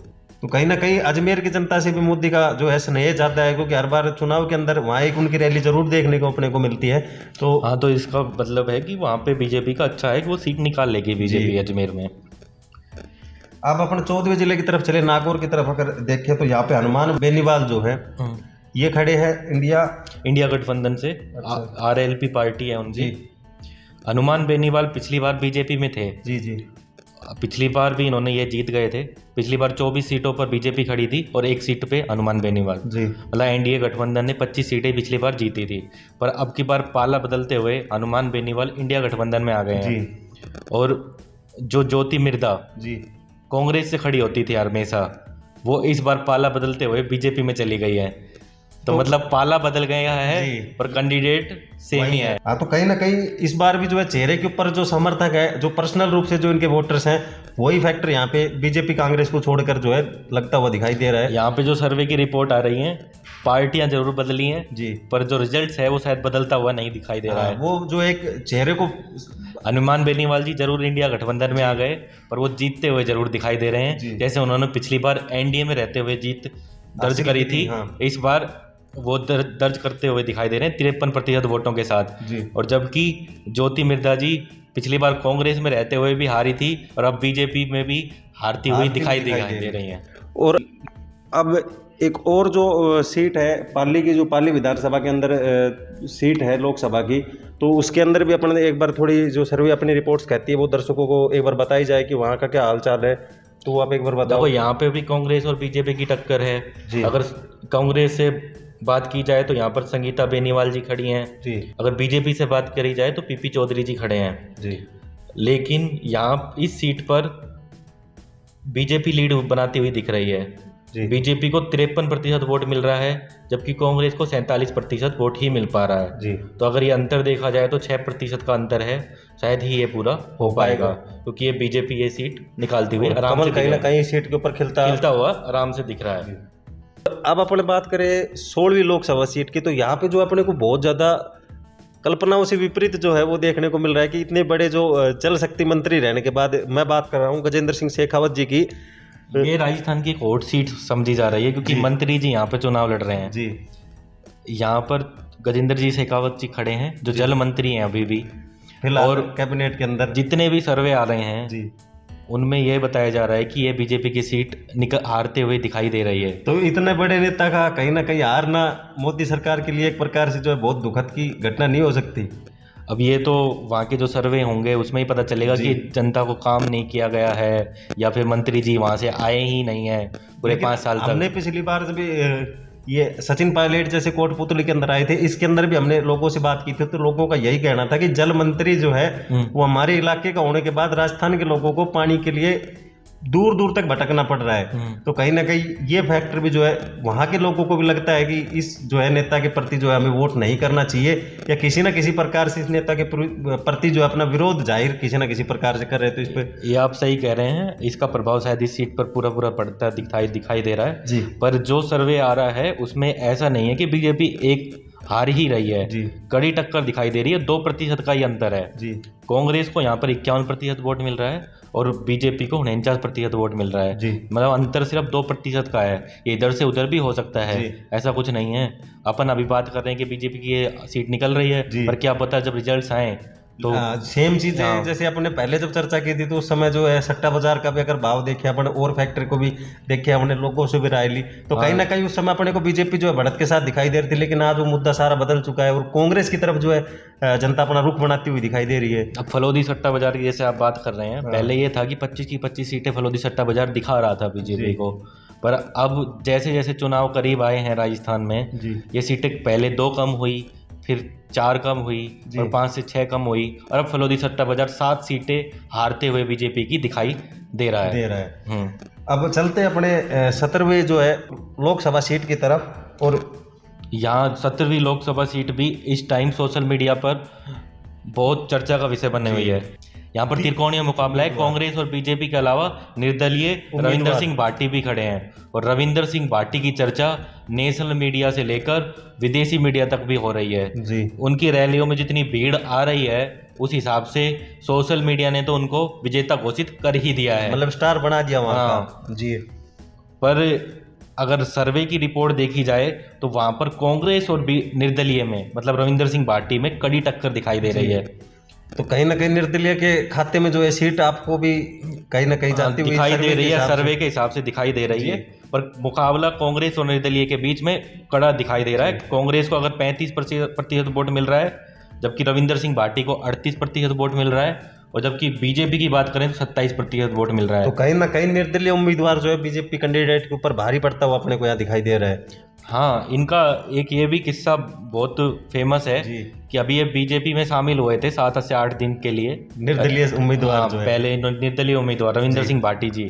तो कहीं ना कहीं अजमेर की जनता से भी मोदी का जो है स्नेह ज्यादा है, क्योंकि हर बार चुनाव के अंदर वहाँ एक उनकी रैली जरूर देखने को अपने को मिलती है। तो हाँ, तो इसका मतलब है कि वहाँ पे बीजेपी का अच्छा है कि वो सीट निकाल लेगी बीजेपी अजमेर में। अब अपन 14वें जिले की तरफ चले, नागौर की तरफ अगर देखें तो यहाँ पे हनुमान बेनीवाल जो है ये खड़े हैं इंडिया गठबंधन से। RLP पार्टी है उनकी। हनुमान बेनीवाल पिछली बार बीजेपी में थे जी। पिछली बार भी इन्होंने ये जीत गए थे। पिछली बार 24 सीटों पर बीजेपी खड़ी थी और 1 सीट पे हनुमान बेनीवाल जी। मतलब एनडीए गठबंधन ने 25 सीटें पिछली बार जीती थी, पर अब की बार पाला बदलते हुए हनुमान बेनीवाल इंडिया गठबंधन में आ गए हैं। और जो ज्योति मिर्धा जी कांग्रेस से खड़ी होती थी हमेशा, वो इस बार पाला बदलते हुए बीजेपी में चली गई है। तो मतलब पाला बदल गया है पर कैंडिडेट सेम ही है। हाँ, तो कहीं ना कहीं इस बार भी जो है चेहरे के ऊपर जो समर्थक है, जो पर्सनल रूप से जो इनके वोटर्स हैं, वही फैक्टर यहाँ पे बीजेपी कांग्रेस को छोड़कर जो है लगता हुआ दिखाई दे रहा है। यहाँ पे जो सर्वे की रिपोर्ट आ रही है, पार्टियां जरूर बदली हैं जी, पर जो रिजल्ट है वो शायद बदलता हुआ नहीं दिखाई दे रहा है। वो जो एक चेहरे को हनुमान बेनीवाल जी जरूर इंडिया गठबंधन में आ गए पर वो जीतते हुए जरूर दिखाई दे रहे हैं। जैसे उन्होंने पिछली बार एनडीए में रहते हुए जीत दर्ज करी थी, इस बार वो दर्ज करते हुए दिखाई दे रहे हैं 53% वोटों के साथ। और जबकि ज्योति मिर्धा जी पिछली बार कांग्रेस में रहते हुए भी हारी थी और अब बीजेपी में भी हारती हुई दिखाई दे रही हैं। और अब एक और जो सीट है पाली की, जो पाली विधानसभा के अंदर सीट है लोकसभा की, तो उसके अंदर भी अपन एक बार थोड़ी जो सर्वे अपनी रिपोर्ट्स कहती है वो दर्शकों को एक बार बताई जाए कि वहाँ का क्या हालचाल है। तो आप एक बार बताओ। देखो यहाँ पे भी कांग्रेस और बीजेपी की टक्कर है। अगर कांग्रेस से बात की जाए तो यहाँ पर संगीता बेनीवाल जी खड़ी हैं जी। अगर बीजेपी से बात करी जाए तो पीपी चौधरी जी खड़े हैं जी। लेकिन यहाँ इस सीट पर बीजेपी लीड बनाती हुई दिख रही है जी। बीजेपी को 53% वोट मिल रहा है जबकि कांग्रेस को 47% वोट ही मिल पा रहा है जी। तो अगर ये अंतर देखा जाए तो 6% का अंतर है, शायद ही ये पूरा हो पाएगा क्योंकि ये बीजेपी ये सीट निकालती हुई आराम से कहीं ना कहीं सीट के ऊपर खिलता हुआ आराम से दिख रहा है। अब अपने बात करें 16वीं लोकसभा सीट की, तो यहाँ पे जो अपने को बहुत ज़्यादा कल्पनाओं से विपरीत जो है वो देखने को मिल रहा है कि इतने बड़े जो जल शक्ति मंत्री रहने के बाद, मैं बात कर रहा हूँ गजेंद्र सिंह शेखावत जी की, ये राजस्थान की एक हॉट सीट समझी जा रही है क्योंकि मंत्री जी यहाँ पे चुनाव लड़ रहे हैं जी। यहाँ पर गजेंद्र जी शेखावत जी खड़े हैं जो जल मंत्री हैं अभी भी फिलहाल, और कैबिनेट के अंदर जितने भी सर्वे आ रहे हैं जी उनमें यह बताया जा रहा है कि ये बीजेपी की सीट हारते हुए दिखाई दे रही है। तो इतने बड़े नेता का कहीं ना कहीं हारना मोदी सरकार के लिए एक प्रकार से जो है बहुत दुखद की घटना नहीं हो सकती। अब ये तो वहाँ के जो सर्वे होंगे उसमें ही पता चलेगा कि जनता को काम नहीं किया गया है या फिर मंत्री जी वहाँ से आए ही नहीं है पूरे 5 साल तक। हमने पिछली बार जब ये सचिन पायलट जैसे कोटपुतली के अंदर आए थे, इसके अंदर भी हमने लोगों से बात की थी, तो लोगों का यही कहना था कि जल मंत्री जो है वो हमारे इलाके का होने के बाद राजस्थान के लोगों को पानी के लिए दूर दूर तक भटकना पड़ रहा है। तो कहीं ना कहीं ये फैक्टर भी जो है वहाँ के लोगों को भी लगता है कि इस जो है नेता के प्रति जो है हमें वोट नहीं करना चाहिए, या किसी ना किसी प्रकार से इस नेता के प्रति जो है अपना विरोध जाहिर किसी ना किसी प्रकार से कर रहे हैं। तो इस पर ये आप सही कह रहे हैं, इसका प्रभाव शायद इस सीट पर पूरा पूरा पड़ता दिखाई दे रहा है जी। पर जो सर्वे आ रहा है उसमें ऐसा नहीं है कि बीजेपी एक हार ही रही है जी। कड़ी टक्कर दिखाई दे रही है, 2% का ही अंतर है जी। कांग्रेस को यहाँ पर 51% वोट मिल रहा है और बीजेपी को 49% वोट मिल रहा है जी। मतलब अंतर सिर्फ 2% का है। ये इधर से उधर भी हो सकता है, ऐसा कुछ नहीं है। अपन अभी बात कर रहे हैं कि बीजेपी की ये सीट निकल रही है, पर क्या पता जब रिजल्ट्स आए तो सेम चीजें जैसे अपने पहले जब चर्चा की थी तो उस समय जो है सट्टा बाजार का भी अगर भाव देखे अपने और फैक्टर को भी देखे, हमने लोगों से भी राय ली, तो कहीं ना कहीं उस समय अपने को बीजेपी जो है बढ़त के साथ दिखाई दे रही थी। लेकिन आज वो मुद्दा सारा बदल चुका है और कांग्रेस की तरफ जो है जनता अपना रुख बनाती हुई दिखाई दे रही है। अब फलोदी सट्टा बाजार की जैसे आप बात कर रहे हैं, पहले ये था कि 25 की 25 सीटें फलोदी सट्टा बाजार दिखा रहा था बीजेपी को, पर अब जैसे जैसे चुनाव करीब आए हैं राजस्थान में, ये सीटें पहले 2 कम हुई, फिर 4 कम हुई और 5 से 6 कम हुई और अब फलोदी सट्टा बाजार 7 सीटें हारते हुए बीजेपी की दिखाई दे रहा है। अब चलते हैं अपने 17वें जो है लोकसभा सीट की तरफ, और यहाँ 17वीं लोकसभा सीट भी इस टाइम सोशल मीडिया पर बहुत चर्चा का विषय बनने हुई है। यहाँ पर त्रिकोणीय मुकाबला है, कांग्रेस और बीजेपी के अलावा निर्दलीय रविंदर सिंह भाटी भी खड़े हैं और रविंदर सिंह भाटी की चर्चा नेशनल मीडिया से लेकर विदेशी मीडिया तक भी हो रही है जी। उनकी रैलियों में जितनी भीड़ आ रही है उस हिसाब से सोशल मीडिया ने तो उनको विजेता घोषित कर ही दिया है, मतलब स्टार बना दिया वहाँ का। जी। पर अगर सर्वे की रिपोर्ट देखी जाए तो वहाँ पर कांग्रेस और निर्दलीय में मतलब रविंदर सिंह भाटी में कड़ी टक्कर दिखाई दे रही है। तो कहीं ना कहीं निर्दलीय के खाते में जो है सीट आपको भी कहीं ना कहीं जाती हुई दिखाई दे रही है, सर्वे के हिसाब से दिखाई दे रही है, पर मुकाबला कांग्रेस और निर्दलीय के बीच में कड़ा दिखाई दे रहा है। कांग्रेस को अगर 35% वोट मिल रहा है जबकि रविंदर सिंह भाटी को 38% वोट मिल रहा है और जबकि बीजेपी की बात करें तो 27% वोट मिल रहा है। तो कहीं ना कहीं निर्दलीय उम्मीदवार जो है बीजेपी कैंडिडेट के ऊपर भारी पड़ता हुआ अपने को यहाँ दिखाई दे रहा है। हाँ, इनका एक ये भी किस्सा बहुत फेमस है कि अभी ये बीजेपी में शामिल हुए थे 7 से 8 दिन के लिए निर्दलीय उम्मीदवार जो है, पहले निर्दलीय उम्मीदवार रविंदर सिंह भाटी जी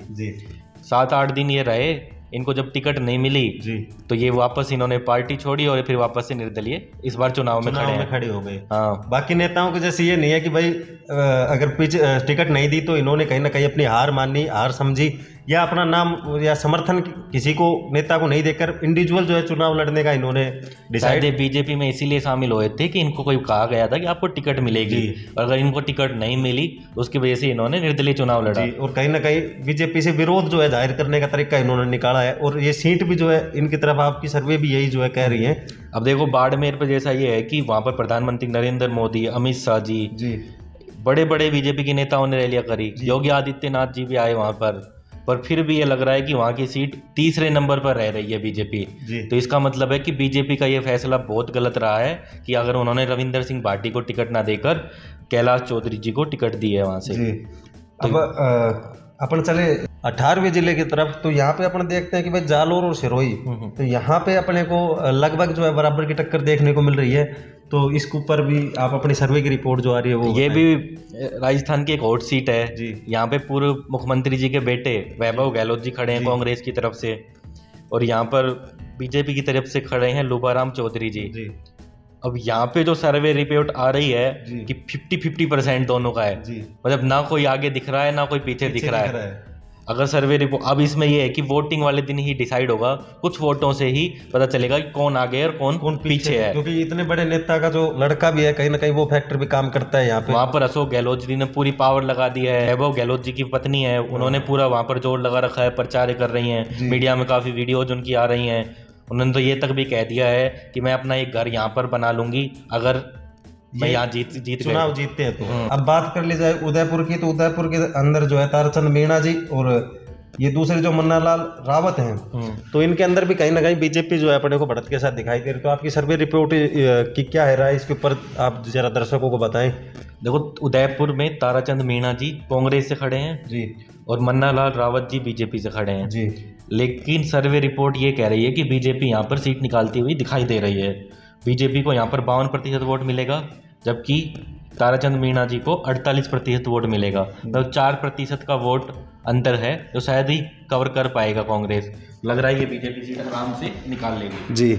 7-8 दिन ये रहे। इनको जब टिकट नहीं मिली तो ये वापस इन्होंने पार्टी छोड़ी और फिर वापस से निर्दलीय इस बार चुनाव में खड़े हो गए। हाँ, बाकी नेताओं के जैसे ये नहीं है कि भाई अगर टिकट नहीं दी तो इन्होंने कहीं ना कहीं अपनी हार मानी, हार समझी, या अपना नाम या समर्थन किसी को नेता को नहीं देकर इंडिविजुअल जो है चुनाव लड़ने का इन्होंने डिसाइड। बीजेपी में इसीलिए शामिल हुए थे कि इनको कोई कहा गया था कि आपको टिकट मिलेगी और अगर इनको टिकट नहीं मिली तो उसकी वजह से इन्होंने निर्दलीय चुनाव लड़ा और कहीं ना कहीं बीजेपी से विरोध जो है जाहिर करने का तरीका इन्होंने निकाला है। और ये सीट भी जो है इनकी तरफ आपकी सर्वे भी यही जो है कह रही है। अब देखो बाड़मेर पर जैसा ये है कि वहाँ पर प्रधानमंत्री नरेंद्र मोदी, अमित शाह जी बड़े बड़े बीजेपी के नेताओं ने रैलियां करी, योगी आदित्यनाथ जी भी आए वहाँ पर फिर भी ये लग रहा है कि वहाँ की सीट तीसरे नंबर पर रह रही है बीजेपी। तो इसका मतलब है कि बीजेपी का ये फैसला बहुत गलत रहा है कि अगर उन्होंने रविंदर सिंह भाटी को टिकट ना देकर कैलाश चौधरी जी को टिकट दी है वहाँ से। अब अपन चले 18वें जिले की तरफ, तो यहाँ पे अपन देखते हैं कि भाई जालोर और सिरोही, तो यहाँ पे अपने को लगभग जो है बराबर की टक्कर देखने को मिल रही है। तो इसके ऊपर भी आप अपनी सर्वे की रिपोर्ट जो आ रही है वो ये भी राजस्थान की एक हॉट सीट है जी। यहाँ पे पूर्व मुख्यमंत्री जी के बेटे वैभव गहलोत जी खड़े हैं कांग्रेस की तरफ से और यहाँ पर बीजेपी की तरफ से खड़े हैं लुबाराम चौधरी जी। अब यहाँ पे जो सर्वे रिपोर्ट आ रही है कि 50-50% दोनों का है, मतलब ना कोई आगे दिख रहा है ना कोई पीछे दिख रहा है। अगर सर्वे रिपोर्ट अब इसमें ये है कि वोटिंग वाले दिन ही डिसाइड होगा, कुछ वोटों से ही पता चलेगा कि कौन आगे और कौन पीछे है, क्योंकि इतने बड़े नेता का जो लड़का भी है कहीं ना कहीं वो फैक्टर भी काम करता है यहाँ पे। वहाँ पर अशोक गहलोत जी ने पूरी पावर लगा दी है, वैभव गहलोत जी की पत्नी है, उन्होंने पूरा वहाँ पर जोर लगा रखा है, प्रचार कर रही हैं, मीडिया में काफ़ी वीडियोज उनकी आ रही हैं। उन्होंने तो ये तक भी कह दिया है कि मैं अपना एक घर यहाँ पर बना लूंगी अगर मैं यहाँ जीत चुनाव जीतते हैं तो। अब बात कर ली जाए उदयपुर की, तो उदयपुर के अंदर जो है ताराचंद मीणा जी और ये दूसरे जो मन्नालाल रावत हैं, तो इनके अंदर भी कहीं ना कहीं बीजेपी जो है अपने को बढ़त के साथ दिखाई दे रही। तो आपकी सर्वे रिपोर्ट की क्या है राय, इसके ऊपर आप जरा दर्शकों को बताएं। देखो उदयपुर में ताराचंद मीणा जी कांग्रेस से खड़े हैं जी और मन्नालाल रावत जी बीजेपी से खड़े हैं जी, लेकिन सर्वे रिपोर्ट ये कह रही है कि बीजेपी यहाँ पर सीट निकालती हुई दिखाई दे रही है। बीजेपी को यहाँ पर 52% वोट मिलेगा जबकि ताराचंद मीणा जी को 48% वोट मिलेगा। तो 4% का वोट अंतर है जो शायद ही कवर कर पाएगा कांग्रेस। लग रहा है ये बीजेपी सीट आराम से निकाल लेगी। जी।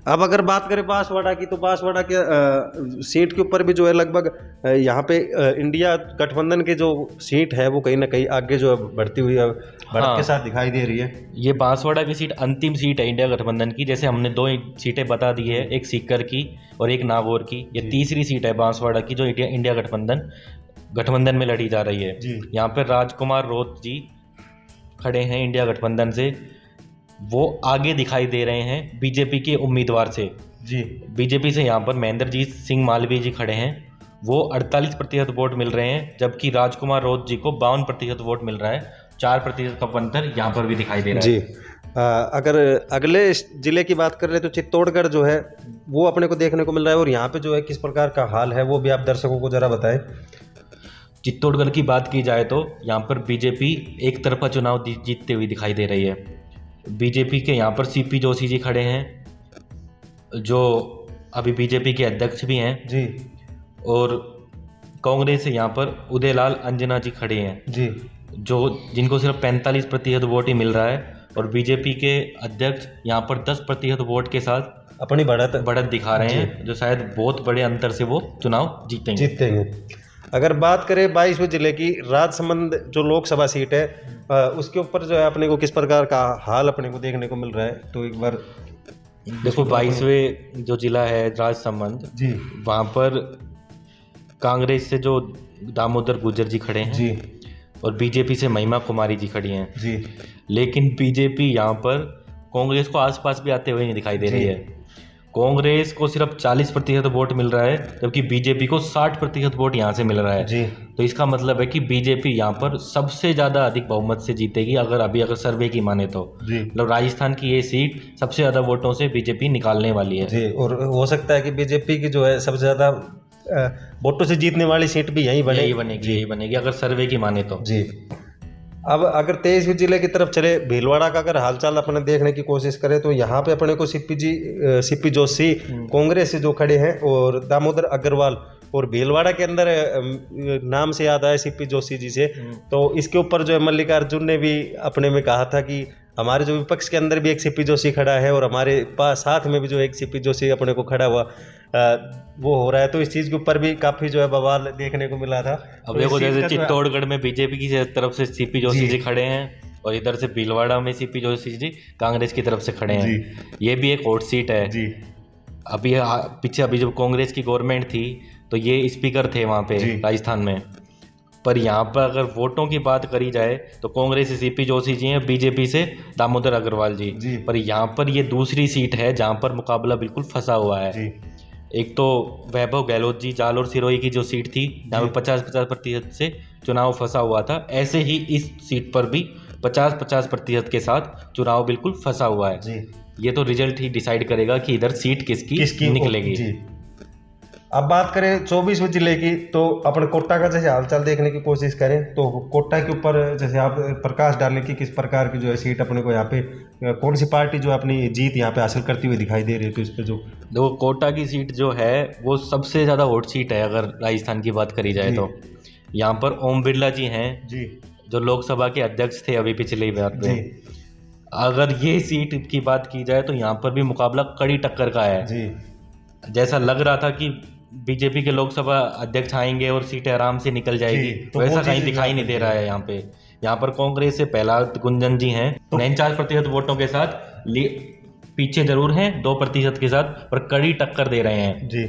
अब अगर बात करें बांसवाड़ा की, तो बांसवाड़ा के सीट के ऊपर भी जो है लगभग यहाँ पे इंडिया गठबंधन के जो सीट है वो कहीं ना कहीं आगे जो है बढ़ती हुई बढ़त के साथ दिखाई दे रही है। ये बांसवाड़ा की सीट अंतिम सीट है इंडिया गठबंधन की। जैसे हमने 2 सीटें बता दी है, एक सीकर की और एक नागौर की। ये तीसरी सीट है बांसवाड़ा की जो इंडिया गठबंधन में लड़ी जा रही है। यहाँ पर राजकुमार रोत जी खड़े हैं इंडिया गठबंधन से, वो आगे दिखाई दे रहे हैं बीजेपी के उम्मीदवार से। जी। बीजेपी से यहाँ पर महेंद्रजीत सिंह मालवीय जी खड़े हैं, वो 48% वोट मिल रहे हैं, जबकि राजकुमार रोत जी को 52% वोट मिल रहा है। 4% का अंतर यहाँ पर भी दिखाई दे रहा है। जी। अगर अगले जिले की बात कर रहे तो चित्तौड़गढ़ जो है वो अपने को देखने को मिल रहा है, और यहाँ पे जो है किस प्रकार का हाल है वो भी आप दर्शकों को जरा बताएं। चित्तौड़गढ़ की बात की जाए तो यहाँ पर बीजेपी एक तरफा चुनाव जीतते हुए दिखाई दे रही है। बीजेपी के यहाँ पर सीपी जोशी जी खड़े हैं, जो अभी बीजेपी के अध्यक्ष भी हैं जी, और कांग्रेस से यहाँ पर उदयलाल अंजना जी खड़े हैं जी, जिनको सिर्फ 45% वोट ही मिल रहा है, और बीजेपी के अध्यक्ष यहाँ पर 10% वोट के साथ अपनी बढ़त दिखा रहे हैं, जो शायद बहुत बड़े अंतर से वो चुनाव जीतेंगे। अगर बात करें 22वें जिले की राजसमंद जो लोकसभा सीट है, उसके ऊपर जो है अपने को किस प्रकार का हाल अपने को देखने को मिल रहा है, तो एक बार देखो 22वें जो जिला है राजसमंद जी, वहाँ पर कांग्रेस से जो दामोदर गुर्जर जी खड़े हैं जी, और बीजेपी से महिमा कुमारी जी खड़ी हैं जी। लेकिन बीजेपी यहाँ पर कांग्रेस को आसपास भी आते हुए नहीं दिखाई दे रही है। कांग्रेस को सिर्फ 40% वोट मिल रहा है, जबकि बीजेपी को 60% वोट यहाँ से मिल रहा है जी। तो इसका मतलब है कि बीजेपी यहाँ पर सबसे ज़्यादा अधिक बहुमत से जीतेगी, अगर सर्वे की माने तो जी। मतलब राजस्थान की ये सीट सबसे ज़्यादा वोटों से बीजेपी निकालने वाली है जी, और हो सकता है कि बीजेपी की जो है सबसे ज़्यादा वोटों से जीतने वाली सीट भी यही बनेगी अगर सर्वे की माने तो जी। अब अगर 23वें जिले की तरफ चले, भीलवाड़ा का अगर हालचाल अपने देखने की कोशिश करें तो यहाँ पे अपने को सीपी जोशी कांग्रेस से जो खड़े हैं, और दामोदर अग्रवाल, और भीलवाड़ा के अंदर नाम से याद आया सीपी जोशी जी से, तो इसके ऊपर जो है मल्लिकार्जुन ने भी अपने में कहा था कि हमारे जो विपक्ष के अंदर भी एक सीपी जोशी खड़ा है, और हमारे पास साथ में भी जो एक सीपी जोशी अपने को खड़ा हुआ वो हो रहा है। तो इस चीज़ के ऊपर भी काफ़ी जो है बवाल देखने को मिला था। अब देखो जैसे चित्तौड़गढ़ में बीजेपी की तरफ से सीपी जोशी जी खड़े हैं, और इधर से भीलवाड़ा में सीपी जोशी जी कांग्रेस की तरफ से खड़े हैं। ये भी एक हॉट सीट है जी। अभी जब कांग्रेस की गवर्नमेंट थी तो ये स्पीकर थे वहाँ पे राजस्थान में, पर यहाँ पर अगर वोटों की बात करी जाए तो कांग्रेस से सीपी जोशी जी हैं, बीजेपी से दामोदर अग्रवाल जी। पर यहाँ पर ये दूसरी सीट है जहाँ पर मुकाबला बिल्कुल फंसा हुआ है जी। एक तो वैभव गहलोत जी जाल और सिरोही की जो सीट थी जहाँ पर 50-50% से चुनाव फंसा हुआ था, ऐसे ही इस सीट पर भी 50-50% के साथ चुनाव बिल्कुल फंसा हुआ है जी। ये तो रिजल्ट ही डिसाइड करेगा कि इधर सीट किसकी निकलेगी जी। अब बात करें 24वें जिले की, तो अपन कोटा का जैसे हालचाल देखने की कोशिश करें तो कोटा के ऊपर जैसे आप प्रकाश डालें कि किस प्रकार की जो है सीट अपने को यहाँ पे कौन सी पार्टी जो अपनी जीत यहाँ पे हासिल करती हुई दिखाई दे रही है, तो इस पे जो देखो कोटा की सीट जो है वो सबसे ज़्यादा हॉट सीट है अगर राजस्थान की बात करी जाए तो। यहाँ पर ओम बिरला जी हैं जी, जो लोकसभा के अध्यक्ष थे अभी पिछली बार में। अगर ये सीट की बात की जाए तो यहाँ पर भी मुकाबला कड़ी टक्कर का है जी। जैसा लग रहा था कि बीजेपी के लोकसभा अध्यक्ष आएंगे और सीटें आराम से निकल जाएगी, तो वैसा कहीं दिखाई नहीं दे रहा है। यहाँ पर कांग्रेस से प्रहलाद गुंजन जी हैं 49% वोटों के साथ, पीछे जरूर हैं 2% के साथ, पर कड़ी टक्कर दे रहे हैं जी।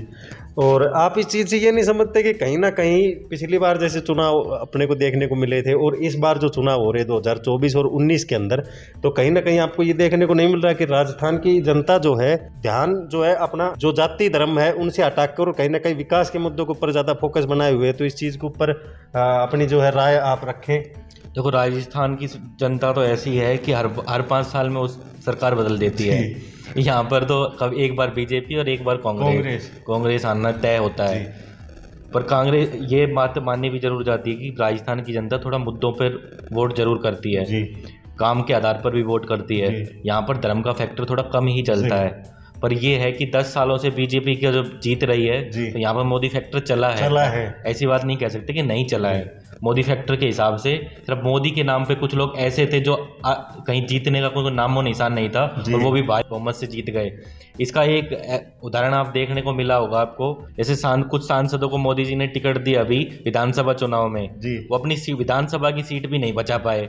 और आप इस चीज़ से ये नहीं समझते कि कहीं ना कहीं पिछली बार जैसे चुनाव अपने को देखने को मिले थे और इस बार जो चुनाव हो रहे 2024 और 19 के अंदर, तो कहीं ना कहीं आपको ये देखने को नहीं मिल रहा कि राजस्थान की जनता जो है ध्यान जो है अपना जो जाति धर्म है उनसे हटाकर कहीं ना कहीं विकास के मुद्दों के ऊपर ज़्यादा फोकस बनाए हुए है। तो इस चीज़ के ऊपर अपनी जो है राय आप रखें। देखो राजस्थान की जनता तो ऐसी है कि हर 5 साल में उस सरकार बदल देती है। यहाँ पर तो कभी एक बार बीजेपी और एक बार कांग्रेस आना तय होता है। पर कांग्रेस ये बात माननी भी जरूर जाती है कि राजस्थान की जनता थोड़ा मुद्दों पर वोट जरूर करती है, काम के आधार पर भी वोट करती है। यहाँ पर धर्म का फैक्टर थोड़ा कम ही चलता है, पर ये है कि 10 सालों से बीजेपी का जो जीत रही है जी। तो यहाँ पर मोदी फैक्टर चला है। ऐसी बात नहीं कह सकते कि नहीं चला है। मोदी फैक्टर के हिसाब से सिर्फ मोदी के नाम पे कुछ लोग ऐसे थे जो कहीं जीतने का कोई नामो निशान नहीं था और वो भी भारी बहुमत से जीत गए। इसका एक उदाहरण आप देखने को मिला होगा आपको, जैसे कुछ सांसदों को मोदी जी ने टिकट दी अभी विधानसभा चुनाव में, वो अपनी विधानसभा की सीट भी नहीं बचा पाए।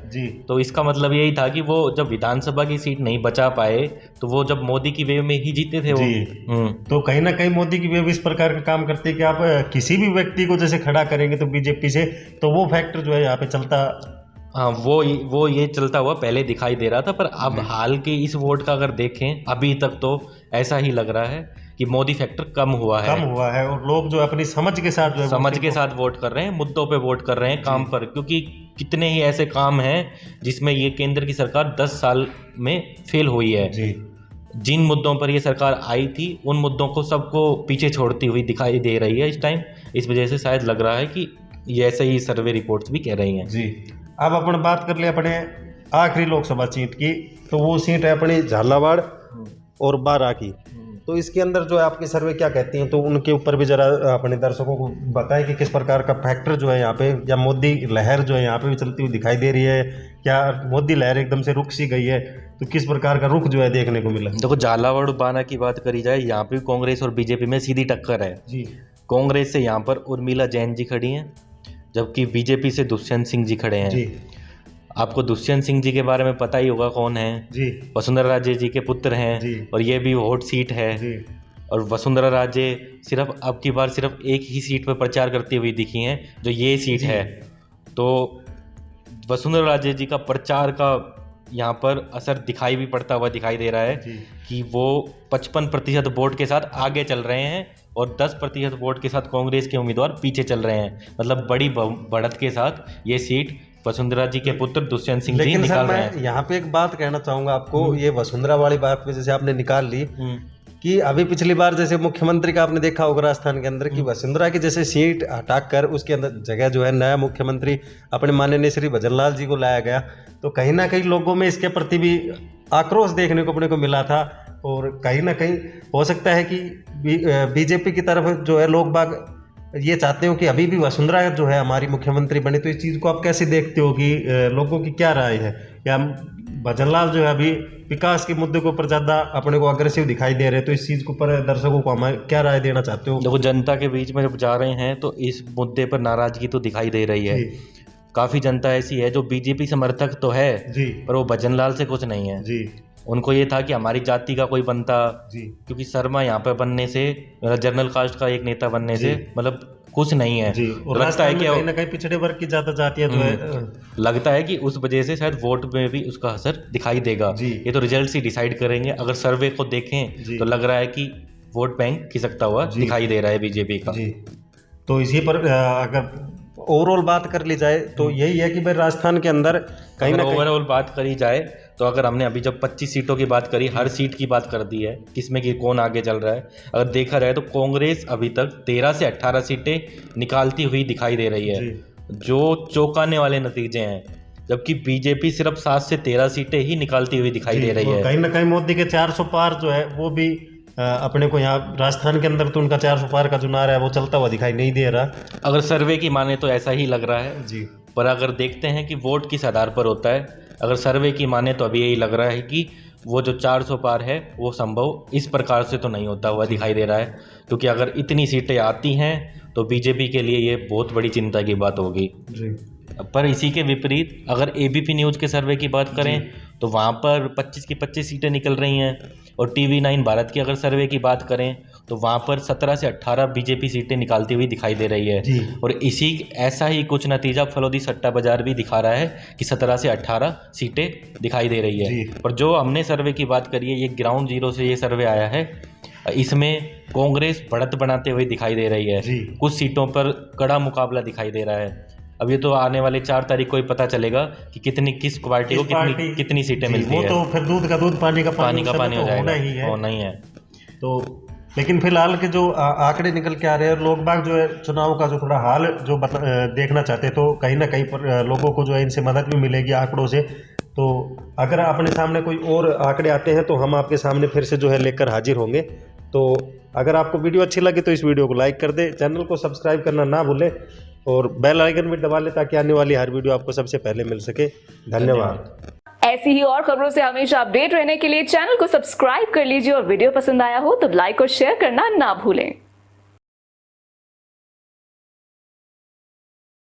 तो इसका मतलब यही था कि वो जब विधानसभा की सीट नहीं बचा पाए तो वो जब मोदी की वेव में ही जीते थे वो। तो कहीं ना कहीं मोदी की वेव इस प्रकार का काम करती है कि आप किसी भी व्यक्ति को जैसे खड़ा करेंगे तो बीजेपी से, तो वो फैक्टर जो है यहाँ पे चलता। हाँ, वो ये चलता हुआ पहले दिखाई दे रहा था, पर अब हाल के इस वोट का अगर देखें अभी तक तो ऐसा ही लग रहा है कि मोदी फैक्टर कम हुआ है और लोग जो अपनी समझ के साथ वोट कर रहे हैं, मुद्दों पे वोट कर रहे हैं, काम पर। क्योंकि कितने ही ऐसे काम हैं जिसमें ये केंद्र की सरकार 10 साल में फेल हुई है। जिन मुद्दों पर ये सरकार आई थी उन मुद्दों को सबको पीछे छोड़ती हुई दिखाई दे रही है इस टाइम। इस वजह से शायद लग रहा है कि ये ऐसे ही सर्वे रिपोर्ट्स भी कह रही हैं। जी, अब अपन बात कर ले अपने आखिरी लोकसभा सीट की, तो वो सीट है अपनी झालावाड़ और बारां की। तो इसके अंदर जो है आपकी सर्वे क्या कहती हैं, तो उनके ऊपर भी जरा अपने दर्शकों को बताएं कि किस प्रकार का फैक्टर जो है यहाँ पे, या मोदी लहर जो है यहाँ पे भी चलती हुई दिखाई दे रही है, क्या मोदी लहर एकदम से रुक सी गई है, तो किस प्रकार का रुख जो है देखने को मिला। देखो, झालावाड़ बारां की बात करी जाए, यहाँ पे कांग्रेस और बीजेपी में सीधी टक्कर है जी। कांग्रेस से यहाँ पर उर्मिला जैन जी खड़ी हैं, जबकि बीजेपी से दुष्यंत सिंह जी खड़े हैं जी। आपको दुष्यंत सिंह जी के बारे में पता ही होगा कौन है जी। वसुंधरा राजे जी के पुत्र हैं जी। और ये भी हॉट सीट है जी। और वसुंधरा राजे सिर्फ अब की बार सिर्फ एक ही सीट पर प्रचार करती हुई दिखी हैं, जो ये सीट है। तो वसुंधरा राजे जी का प्रचार का यहाँ पर असर दिखाई भी पड़ता हुआ दिखाई दे रहा है कि वो 55% वोट के साथ आगे चल रहे हैं और 10% वोट के साथ कांग्रेस के उम्मीदवार पीछे चल रहे हैं। मतलब बड़ी बढ़त के साथ ये सीट वसुंधरा जी के पुत्र दुष्यंत सिंह जी निकाल रहे हैं। यहाँ पे एक बात कहना चाहूंगा आपको, ये वसुंधरा वाली बात पे जैसे आपने निकाल ली कि अभी पिछली बार जैसे मुख्यमंत्री का आपने देखा होगा राजस्थान के अंदर कि वसुंधरा की जैसे सीट हटाकर उसके अंदर जगह जो है नया मुख्यमंत्री अपने माननीय श्री भजनलाल जी को लाया गया, तो कहीं ना कहीं लोगों में इसके प्रति भी आक्रोश देखने को अपने को मिला था। और कहीं ना कहीं हो सकता है कि बीजेपी की तरफ जो है लोग बाग ये चाहते हो कि अभी भी वसुंधरा जो है हमारी मुख्यमंत्री बने। तो इस चीज़ को आप कैसे देखते हो कि लोगों की क्या राय है, या भजनलाल जो है अभी विकास के मुद्दे के ऊपर ज़्यादा अपने को अग्रेसिव दिखाई दे रहे हैं, तो इस चीज़ के ऊपर दर्शकों को हमारे क्या राय देना चाहते हो? देखो, जनता के बीच में जब जा रहे हैं तो इस मुद्दे पर नाराजगी तो दिखाई दे रही है। काफ़ी जनता ऐसी है जो बीजेपी समर्थक तो है जी, पर वो भजनलाल से कुछ नहीं है जी। उनको ये था कि हमारी जाति का कोई बनता जी, क्योंकि शर्मा यहाँ पर बनने से, जनरल कास्ट का एक नेता बनने से मतलब कुछ नहीं है जी। और लगता है कि कहीं ना कहीं पिछड़े वर्ग की ज्यादा जातियां जो है, लगता है कि उस वजह से शायद वोट में भी उसका असर दिखाई देगा जी। ये तो रिजल्ट ही डिसाइड करेंगे। अगर सर्वे को देखें तो लग रहा है कि वोट बैंक खिसकता हुआ दिखाई दे रहा है बीजेपी का जी। तो इसी पर अगर ओवरऑल बात कर ली जाए तो यही है कि भाई राजस्थान के अंदर कहीं ना ओवरऑल बात करी जाए तो अगर हमने अभी जब 25 सीटों की बात करी, हर सीट की बात कर दी है किसमें कि कौन आगे चल रहा है, अगर देखा जाए तो कांग्रेस अभी तक 13 से 18 सीटें निकालती हुई दिखाई दे रही है, जो चौंकाने वाले नतीजे हैं। जबकि बीजेपी सिर्फ 7 से 13 सीटें ही निकालती हुई दिखाई दे रही है। कहीं ना कहीं मोदी के 400 पार जो है वो भी अपने को यहाँ राजस्थान के अंदर तो उनका 400 पार का जो नारा है वो चलता हुआ दिखाई नहीं दे रहा। अगर सर्वे की माने तो ऐसा ही लग रहा है जी। पर अगर देखते हैं कि वोट किस आधार पर होता है, अगर सर्वे की माने तो अभी यही लग रहा है कि वो जो 400 पार है वो संभव इस प्रकार से तो नहीं होता हुआ दिखाई दे रहा है। क्योंकि अगर इतनी सीटें आती हैं तो बीजेपी के लिए ये बहुत बड़ी चिंता की बात होगी जी। पर इसी के विपरीत अगर एबीपी न्यूज़ के सर्वे की बात करें तो वहाँ पर 25 की 25 सीटें निकल रही हैं, और TV9 भारत की अगर सर्वे की बात करें तो वहाँ पर 17 से 18 बीजेपी सीटें निकालती हुई दिखाई दे रही है। और इसी ऐसा ही कुछ नतीजा फलोदी सट्टा बाजार भी दिखा रहा है कि 17 से 18 सीटें दिखाई दे रही है। पर जो हमने सर्वे की बात करी है, ये ग्राउंड जीरो से ये सर्वे आया है, इसमें कांग्रेस बढ़त बनाते हुए दिखाई दे रही है। कुछ सीटों पर कड़ा मुकाबला दिखाई दे रहा है। अब ये तो आने वाले 4 तारीख को ही पता चलेगा कि किस पार्टी को कितनी सीटें मिलती है। वो तो फिर दूध का दूध पानी का पानी हो जाएगा, होना ही है। तो लेकिन फिलहाल के जो आंकड़े निकल के आ रहे हैं, लोग बाग जो है चुनाव का जो थोड़ा हाल जो देखना चाहते हैं, तो कहीं ना कहीं पर लोगों को जो है इनसे मदद भी मिलेगी आंकड़ों से। तो अगर अपने सामने कोई और आंकड़े आते हैं तो हम आपके सामने फिर से जो है लेकर हाजिर होंगे। तो अगर आपको वीडियो अच्छी लगी तो इस वीडियो को लाइक कर दे, चैनल को सब्सक्राइब करना ना भूलें और बेल आइकन भी दबा लें ताकि आने वाली हर वीडियो आपको सबसे पहले मिल सके। धन्यवाद। ऐसी ही और खबरों से हमेशा अपडेट रहने के लिए चैनल को सब्सक्राइब कर लीजिए और वीडियो पसंद आया हो तो लाइक और शेयर करना ना भूलें।